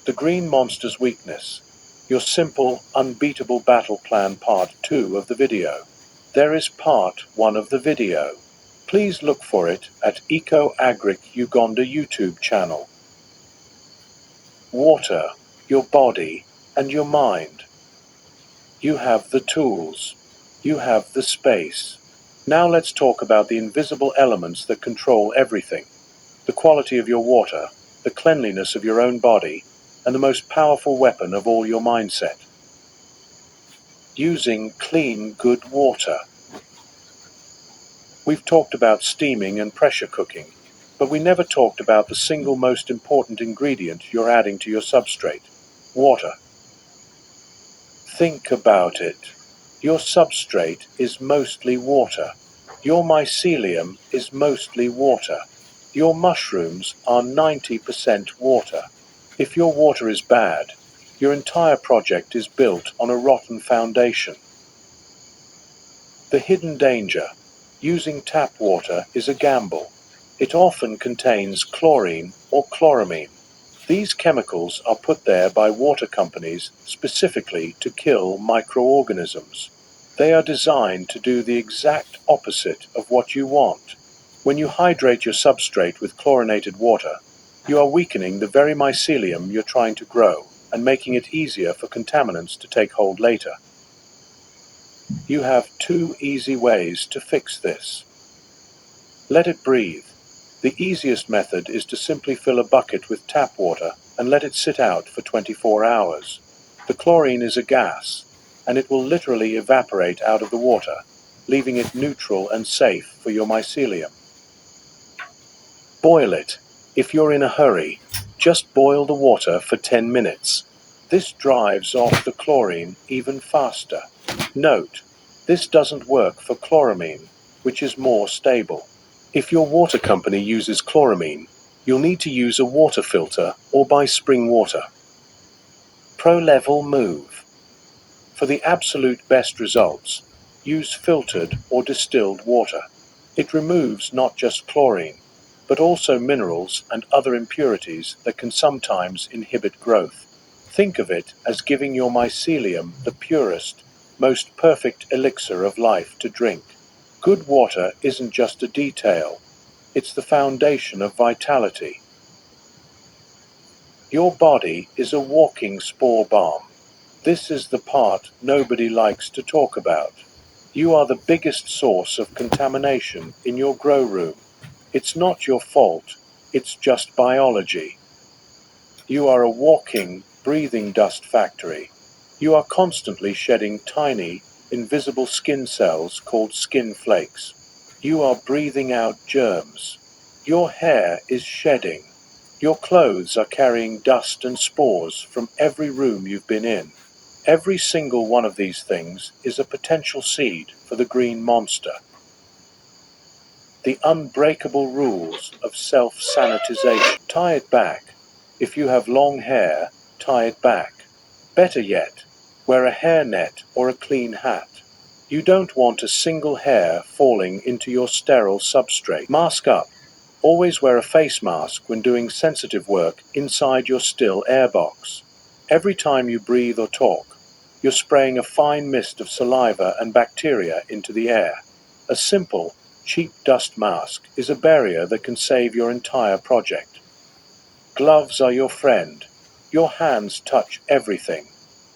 The Green Monster's Weakness. Your simple, unbeatable battle plan part 2 of the video. There is part 1 of the video. Please look for it at Eco-Agric Uganda YouTube channel. Water, your body, and your mind. You have the tools. You have the space. Now let's talk about the invisible elements that control everything. The quality of your water, the cleanliness of your own body, and the most powerful weapon of all, your mindset. Using clean, good water. We've talked about steaming and pressure cooking, but we never talked about the single most important ingredient you're adding to your substrate: water. Think about it. Your substrate is mostly water. Your mycelium is mostly water. Your mushrooms are 90% water. If your water is bad, your entire project is built on a rotten foundation. The hidden danger. Using tap water is a gamble. It often contains chlorine or chloramine. These chemicals are put there by water companies specifically to kill microorganisms. They are designed to do the exact opposite of what you want. When you hydrate your substrate with chlorinated water, you are weakening the very mycelium you're trying to grow and making it easier for contaminants to take hold later. You have 2 easy ways to fix this. Let it breathe. The easiest method is to simply fill a bucket with tap water and let it sit out for 24 hours. The chlorine is a gas, and it will literally evaporate out of the water, leaving it neutral and safe for your mycelium. Boil it. If you're in a hurry, just boil the water for 10 minutes. This drives off the chlorine even faster. Note, this doesn't work for chloramine, which is more stable. If your water company uses chloramine, you'll need to use a water filter or buy spring water. Pro-level move. For the absolute best results, use filtered or distilled water. It removes not just chlorine, but also minerals and other impurities that can sometimes inhibit growth. Think of it as giving your mycelium the purest, most perfect elixir of life to drink. Good water isn't just a detail, it's the foundation of vitality. Your body is a walking spore bomb. This is the part nobody likes to talk about. You are the biggest source of contamination in your grow room. It's not your fault, it's just biology. You are a walking, breathing dust factory. You are constantly shedding tiny, invisible skin cells called skin flakes. You are breathing out germs. Your hair is shedding. Your clothes are carrying dust and spores from every room you've been in. Every single one of these things is a potential seed for the green monster. The unbreakable rules of self-sanitization. Tie it back. If you have long hair, tie it back. Better yet, wear a hairnet or a clean hat. You don't want a single hair falling into your sterile substrate. Mask up. Always wear a face mask when doing sensitive work inside your still air box. Every time you breathe or talk, you're spraying a fine mist of saliva and bacteria into the air. A simple, cheap dust mask is a barrier that can save your entire project. Gloves are your friend. Your hands touch everything.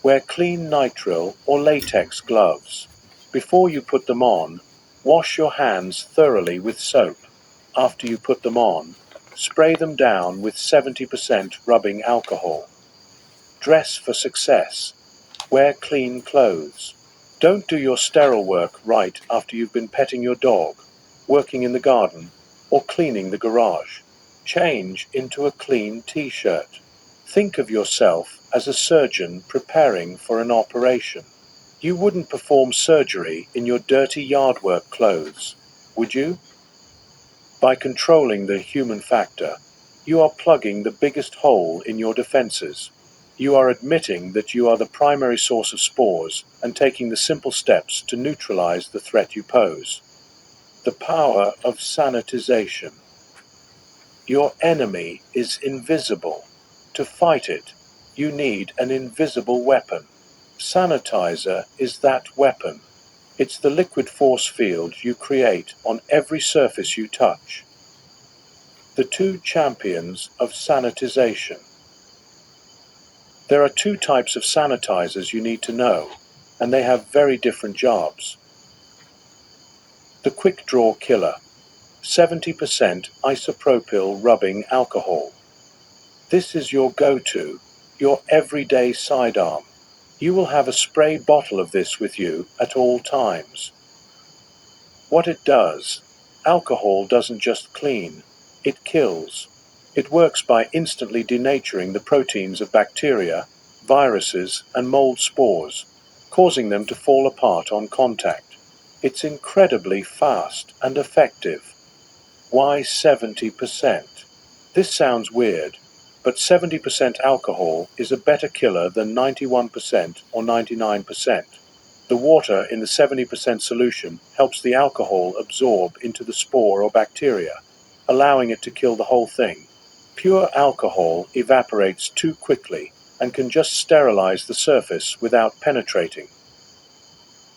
Wear clean nitrile or latex gloves. Before you put them on, wash your hands thoroughly with soap. After you put them on, spray them down with 70% rubbing alcohol. Dress for success. Wear clean clothes. Don't do your sterile work right after you've been petting your dog, working in the garden, or cleaning the garage. Change into a clean t-shirt. Think of yourself as a surgeon preparing for an operation. You wouldn't perform surgery in your dirty yard work clothes, would you? By controlling the human factor, you are plugging the biggest hole in your defenses. You are admitting that you are the primary source of spores and taking the simple steps to neutralize the threat you pose. The power of sanitization. Your enemy is invisible. To fight it, You need an invisible weapon. Sanitizer is that weapon. It's the liquid force field you create on every surface you touch. The two champions of sanitization. There are two types of sanitizers you need to know, and they have very different jobs. The quick draw killer, 70% isopropyl rubbing alcohol. This is your go-to, your everyday sidearm. You will have a spray bottle of this with you at all times. What it does: alcohol doesn't just clean, it kills. It works by instantly denaturing the proteins of bacteria, viruses, and mold spores, causing them to fall apart on contact. It's incredibly fast and effective. Why 70%? This sounds weird, but 70% alcohol is a better killer than 91% or 99%. The water in the 70% solution helps the alcohol absorb into the spore or bacteria, allowing it to kill the whole thing. Pure alcohol evaporates too quickly and can just sterilize the surface without penetrating.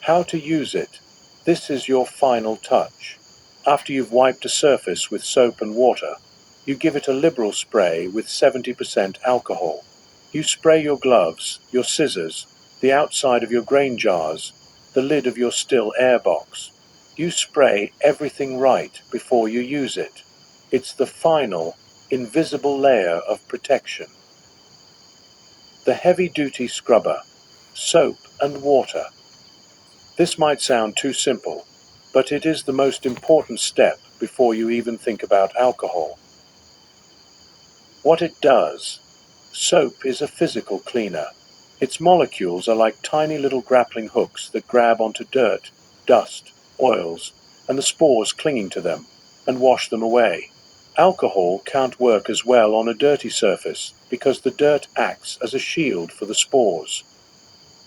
How to use it? This is your final touch. After you've wiped a surface with soap and water, you give it a liberal spray with 70% alcohol. You spray your gloves, your scissors, the outside of your grain jars, the lid of your still air box. You spray everything right before you use it. It's the final, invisible layer of protection. The heavy-duty scrubber, soap and water. This might sound too simple, but it is the most important step before you even think about alcohol. What it does: soap is a physical cleaner. Its molecules are like tiny little grappling hooks that grab onto dirt, dust, oils, and the spores clinging to them, and wash them away. Alcohol can't work as well on a dirty surface because the dirt acts as a shield for the spores.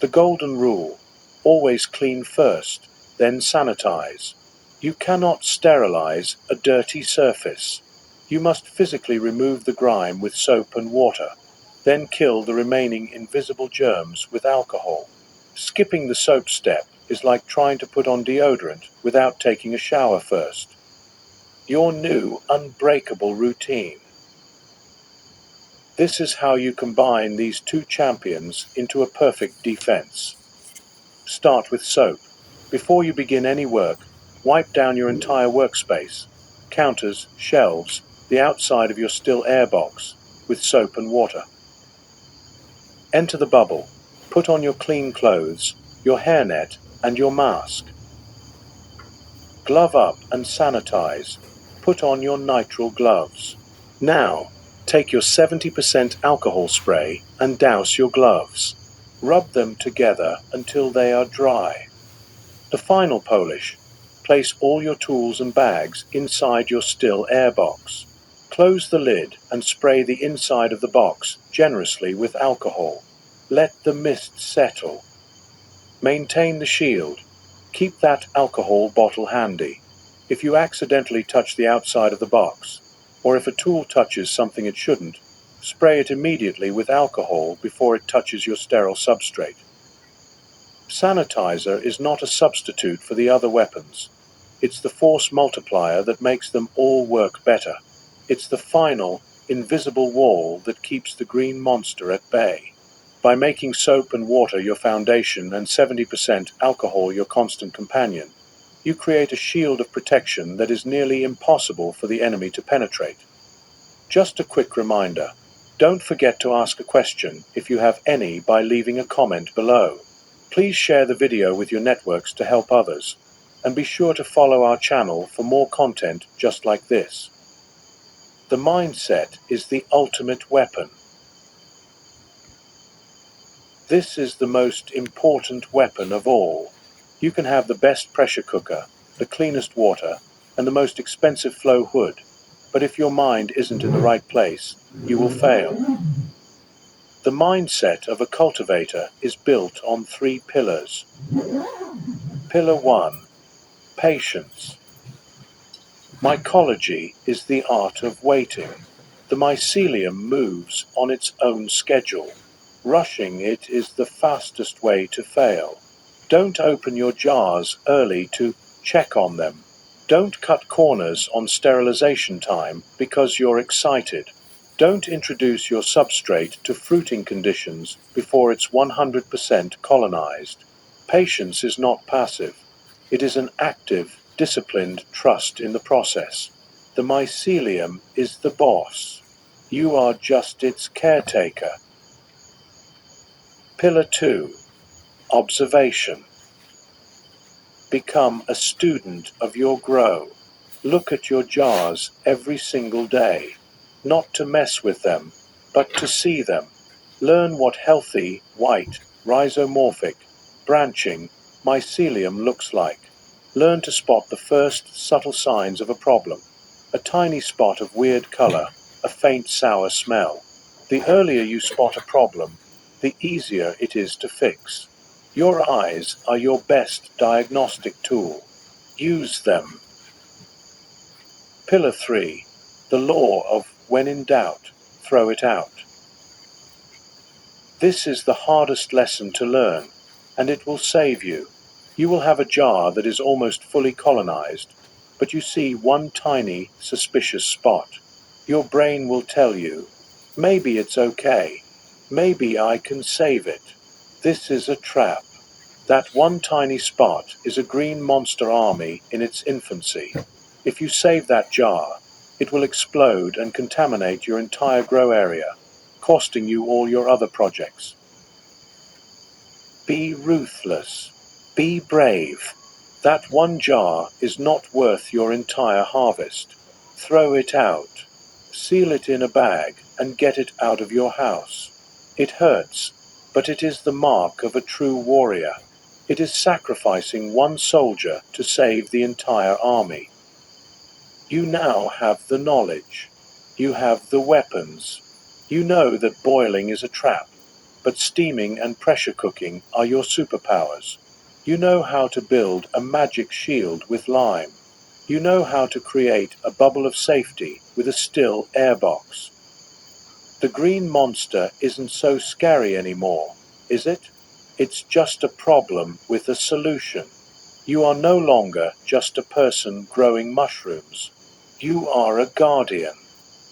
The golden rule: always clean first, then sanitize. You cannot sterilize a dirty surface. You must physically remove the grime with soap and water, then kill the remaining invisible germs with alcohol. Skipping the soap step is like trying to put on deodorant without taking a shower first. Your new unbreakable routine. This is how you combine these two champions into a perfect defense. Start with soap. Before you begin any work, wipe down your entire workspace, counters, shelves, the outside of your still air box, with soap and water. Enter the bubble. Put on your clean clothes, your hairnet, and your mask. Glove up and sanitize. Put on your nitrile gloves. Now, take your 70% alcohol spray and douse your gloves. Rub them together until they are dry. The final polish: place all your tools and bags inside your still air box. Close the lid and spray the inside of the box generously with alcohol. Let the mist settle. Maintain the shield. Keep that alcohol bottle handy. If you accidentally touch the outside of the box, or if a tool touches something it shouldn't, spray it immediately with alcohol before it touches your sterile substrate. Sanitizer is not a substitute for the other weapons. It's the force multiplier that makes them all work better. It's the final, invisible wall that keeps the green monster at bay. By making soap and water your foundation and 70% alcohol your constant companion, you create a shield of protection that is nearly impossible for the enemy to penetrate. Just a quick reminder: don't forget to ask a question, if you have any, by leaving a comment below. Please share the video with your networks to help others, and be sure to follow our channel for more content just like this. The mindset is the ultimate weapon. This is the most important weapon of all. You can have the best pressure cooker, the cleanest water, and the most expensive flow hood, but if your mind isn't in the right place, you will fail. The mindset of a cultivator is built on 3 pillars. Pillar 1: patience. Mycology is the art of waiting. The mycelium moves on its own schedule. Rushing it is the fastest way to fail. Don't open your jars early to check on them. Don't cut corners on sterilization time because you're excited. Don't introduce your substrate to fruiting conditions before it's 100% colonized. Patience is not passive. It is an active, disciplined trust in the process. The mycelium is the boss. You are just its caretaker. Pillar 2. Observation. Become a student of your grow. Look at your jars every single day. Not to mess with them, but to see them. Learn what healthy, white, rhizomorphic, branching mycelium looks like. Learn to spot the first subtle signs of a problem. A tiny spot of weird color, a faint sour smell. The earlier you spot a problem, the easier it is to fix. Your eyes are your best diagnostic tool. Use them. Pillar 3. The law of when in doubt, throw it out. This is the hardest lesson to learn, and it will save you. You will have a jar that is almost fully colonized, but you see one tiny, suspicious spot. Your brain will tell you, maybe it's okay. Maybe I can save it. This is a trap. That one tiny spot is a green monster army in its infancy. If you save that jar, it will explode and contaminate your entire grow area, costing you all your other projects. Be ruthless. Be brave. That one jar is not worth your entire harvest. Throw it out. Seal it in a bag and get it out of your house. It hurts, but it is the mark of a true warrior. It is sacrificing one soldier to save the entire army. You now have the knowledge. You have the weapons. You know that boiling is a trap, but steaming and pressure cooking are your superpowers. You know how to build a magic shield with lime. You know how to create a bubble of safety with a still air box. The green monster isn't so scary anymore, is it? It's just a problem with a solution. You are no longer just a person growing mushrooms. You are a guardian.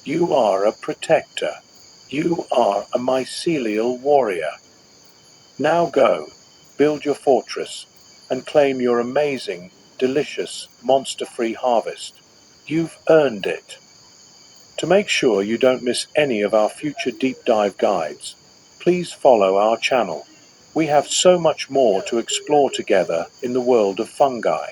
You are a protector. You are a mycelial warrior. Now go, build your fortress, and claim your amazing, delicious, monster-free harvest. You've earned it. To make sure you don't miss any of our future deep dive guides, please follow our channel. We have so much more to explore together in the world of fungi.